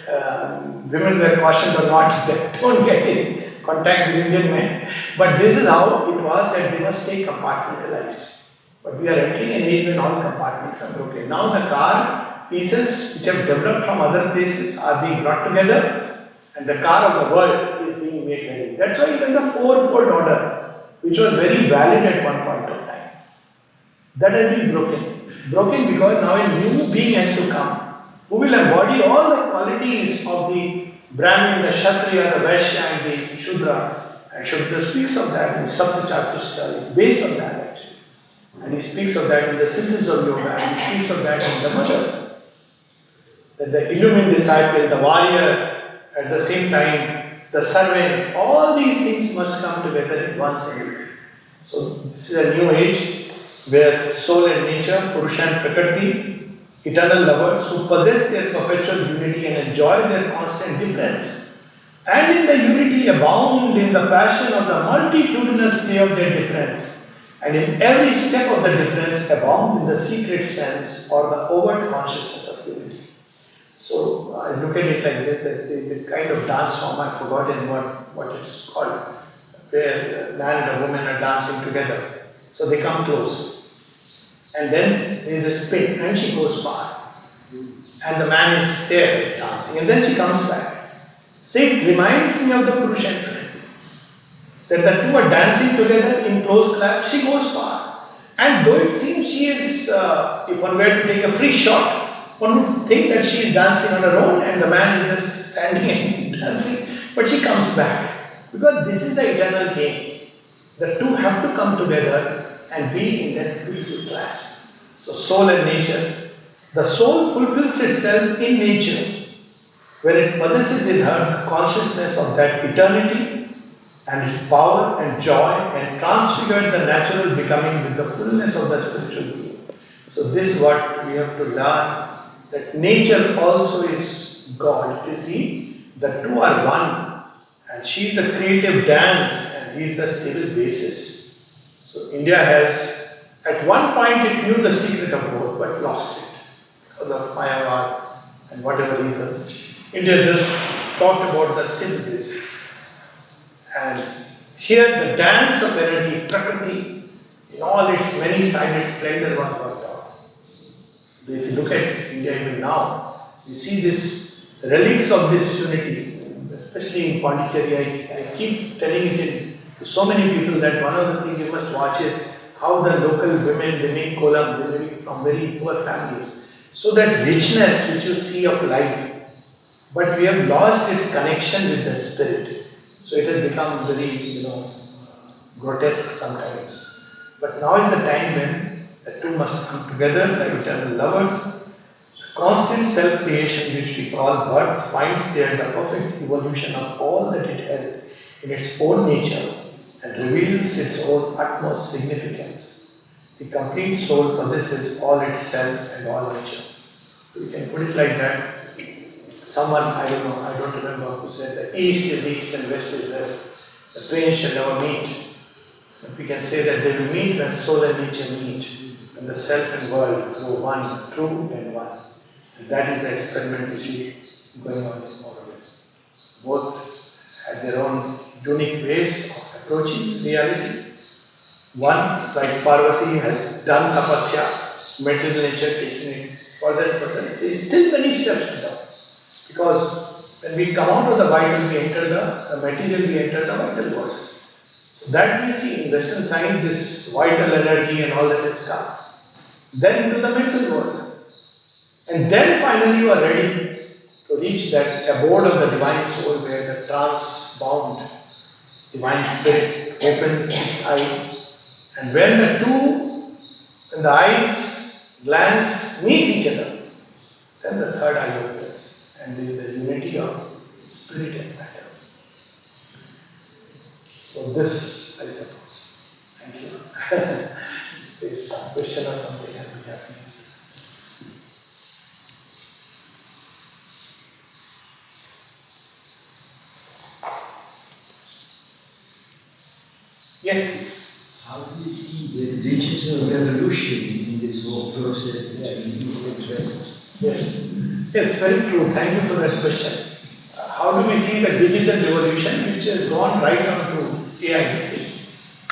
women were cautioned or not. They don't get in contact with Indian men. But this is how it was, that they must stay compartmentalized. But we are entering an age when all compartments are broken. Now the car pieces which have developed from other places are being brought together, and the car of the world is being made ready. That's why even the fourfold order, which was very valid at one point of time, that has been broken. Broken because now a new being has to come, who will embody all the qualities of the Brahmin, the Kshatriya, the Vaishya and the Shudra. And Shudra speaks of that in Saptachatusha. It's based on that actually. And he speaks of that in the synthesis of yoga, and he speaks of that in the mother. That the illumined disciple, the warrior, at the same time, the servant, all these things must come together in one single. So this is a new age where soul and nature, Purusha and Prakriti, eternal lovers who possess their perpetual unity and enjoy their constant difference, and in the unity abound in the passion of the multitudinous play of their difference, and in every step of the difference abound in the secret sense or the overt consciousness of unity. So I look at it like this, that there is a kind of dance form, I've forgotten what it's called, where a man and a woman are dancing together. So they come close, and then there is a spin, and she goes far, and the man is there, is dancing, and then she comes back. So it reminds me of the Purusha and Prakriti, that the two are dancing together in close clap, she goes far. And though it seems she is, if one were to take a free shot, one would think that she is dancing on her own and the man is just standing and dancing, but she comes back. Because this is the eternal game. The two have to come together and be in that beautiful clasp. So soul and nature. The soul fulfills itself in nature, when it possesses in her the consciousness of that eternity and its power and joy, and transfigured the natural becoming with the fullness of the spiritual being. So this is what we have to learn, that nature also is God. It is the two are one, and she is the creative dance and he is the stable basis. So India has, at one point it knew the secret of both, but lost it because of Mayavad and whatever reasons. India just talked about the stable basis. And here the dance of energy, Prakriti, in all its many-sided splendor was worked out. If you look at India even now, you see this relics of this unity, especially in Pondicherry. I keep telling it to so many people that one of the things you must watch is how the local women, they make kolam, they live from very poor families. So that richness which you see of life, but we have lost its connection with the spirit. So it has become very, grotesque sometimes. But now is the time when the two must come together, the eternal lovers. Constant self-creation, which we call birth, finds there the perfect evolution of all that it has in its own nature and reveals its own utmost significance. The complete soul possesses all itself and all nature. So we can put it like that. Someone, I don't remember who said that East is East and West is West. The twain shall never meet. But we can say that they will meet when soul and nature meet, when the self and world grow one, true and one. And that is the experiment we see going on in all of it. Both had their own unique ways of approaching reality. One, like Parvati, has done tapasya, material nature, taking it further and further. There is still many steps to go. Because when we come out of the vital, we enter the material, we enter the vital world. So that we see in Western science, this vital energy and all that is come. Then into the mental world. And then finally you are ready to reach that abode of the divine soul, where the trance-bound divine spirit opens its eye. And when the eyes glance meet each other, then the third eye opens. And there is the unity of spirit and matter. So this, I suppose. Thank you. Is some question or something has been happening. Yes, please. How do you see the digital revolution in this whole process that you addressed? Yes. Yes, very true. Thank you for that question. How do we see the digital revolution which has gone right on to AI?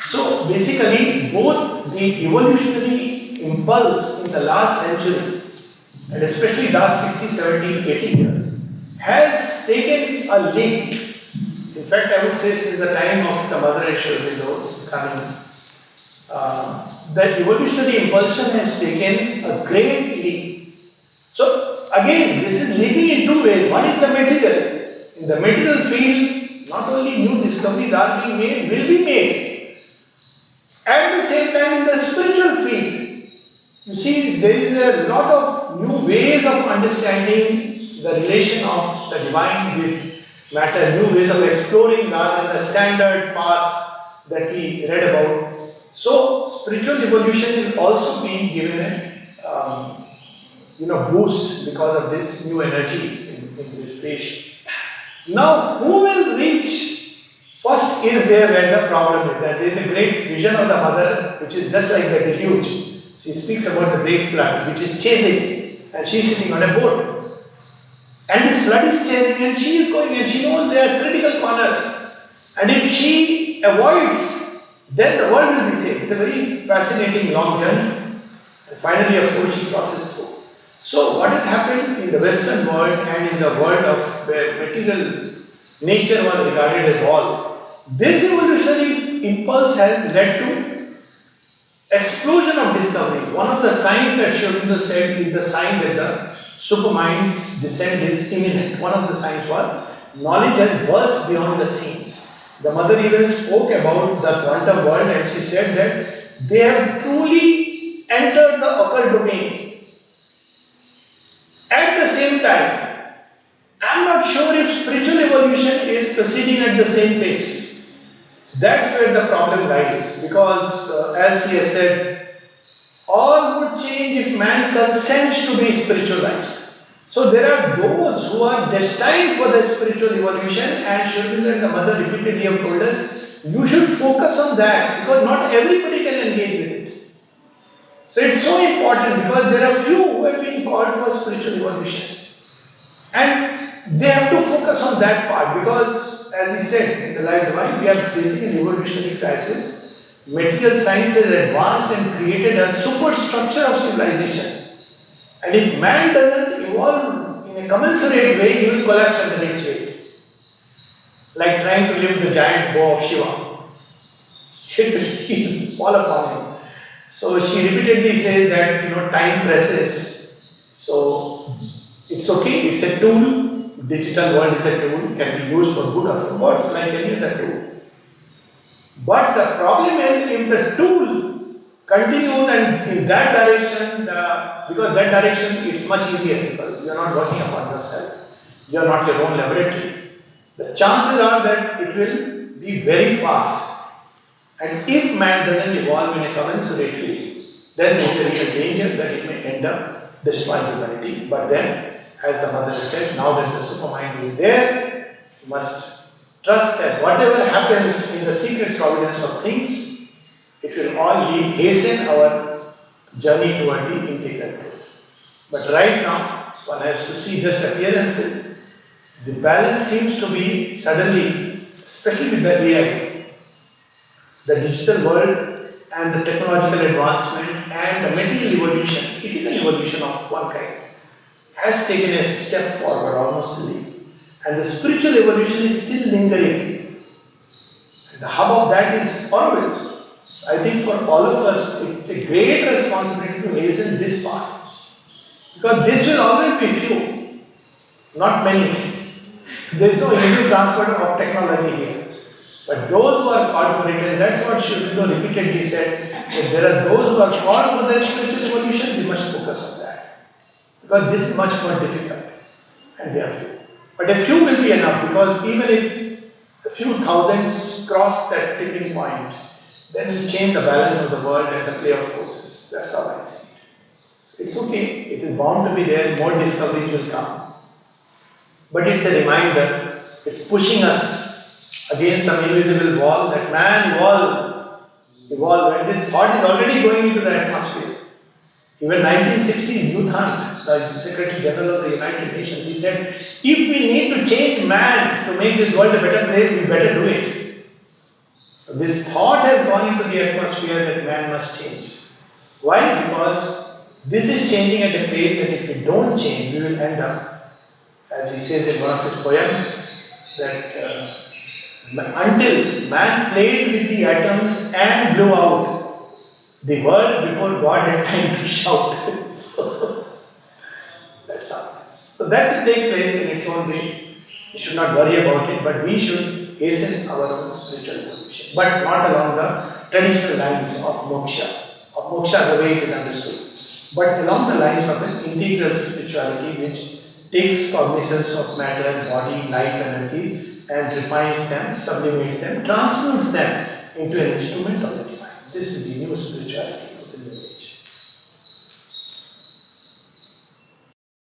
So basically, both the evolutionary impulse in the last century and especially last 60, 70, 80 years has taken a leap. In fact, I would say since the time of the Mother Eshwari's coming, the evolutionary impulsion has taken a great leap. So again, this is leaping in two ways. One is the material. In the material field, not only new discoveries are being made, will be made. At the same time, in the spiritual field, you see, there is a lot of new ways of understanding the relation of the divine with matter, new ways of exploring rather than the standard paths that we read about. So, spiritual evolution is also being given a boost because of this new energy in this creation. Now, who will reach first is there where the problem is. That there is a great vision of the mother, which is just like the deluge. She speaks about the great flood, which is chasing, and she is sitting on a boat. And this flood is chasing, and she is going, and she knows there are critical corners. And if she avoids, then the world will be saved. It's a very fascinating long journey. And finally, of course, she crosses through. So, what has happened in the Western world and in the world of where material nature was regarded as all, this evolutionary impulse has led to explosion of discoveries. One of the signs that Sri Aurobindo said is the sign that the supermind's descent is imminent. One of the signs was knowledge has burst beyond the seams. The mother even spoke about the quantum world and she said that they have truly entered the occult domain. At the same time, I am not sure if spiritual evolution is proceeding at the same pace. That's where the problem lies, because as he has said, all would change if man consents to be spiritualized. So there are those who are destined for the spiritual evolution, and Sri Aurobindo and the mother repeatedly have told us, you should focus on that, because not everybody can engage with it. So it's so important because there are few who have been called for spiritual evolution. And they have to focus on that part because, as he said in the Life Divine, we are facing an evolutionary crisis. Material science has advanced and created a superstructure of civilization. And if man doesn't evolve in a commensurate way, he will collapse under its weight. Like trying to lift the giant bow of Shiva. It will fall upon him. So she repeatedly says that time presses. So it's okay, it's a tool. Digital world is a tool, can be used for good or for worse, like any other tool. But the problem is if the tool continues and in that direction, because that direction it's much easier because you are not working upon yourself, you are not your own laboratory. The chances are that it will be very fast. And if man doesn't evolve in a commensurate way, then there is a danger that it may end up destroying humanity. But then, as the mother said, now that the supermind is there, you must trust that whatever happens in the secret providence of things, it will all hasten our journey toward the integral truth. But right now, one has to see just appearances. The balance seems to be suddenly, especially with the AI, the digital world and the technological advancement and the material evolution, it is an evolution of one kind, has taken a step forward almost fully. And the spiritual evolution is still lingering. And the hub of that is forward. I think for all of us, it's a great responsibility to hasten this part. Because this will always be few, not many. There is no easy transfer of technology here. But those who are called for it, and that's what Sri Aurobindo repeatedly said, that there are those who are called for the spiritual evolution, we must focus on that. Because this is much more difficult, and they are few. But a few will be enough, because even if a few thousands cross that tipping point, then will change the balance of the world and the play of forces. That's how I see it. So it's okay, it is bound to be there, more discoveries will come. But it's a reminder, it's pushing us against some invisible wall, that man evolve, and this thought is already going into the atmosphere. Even 1960, Youth Hunt, the Secretary General of the United Nations, he said, if we need to change man to make this world a better place, we better do it. So this thought has gone into the atmosphere that man must change. Why? Because this is changing at a pace that if we don't change, we will end up, as he says in one of his poems, that until man played with the atoms and blew out the world before God had time to shout. So that's how it is. So that will take place in its own way. We should not worry about it, but we should hasten our own spiritual evolution. But not along the traditional lines of moksha the way it is understood, but along the lines of an integral spirituality which takes cognizance of matter, body, life, energy, and refines them, sublimates them, transforms them into an instrument of the divine. This is the new spirituality of the new age.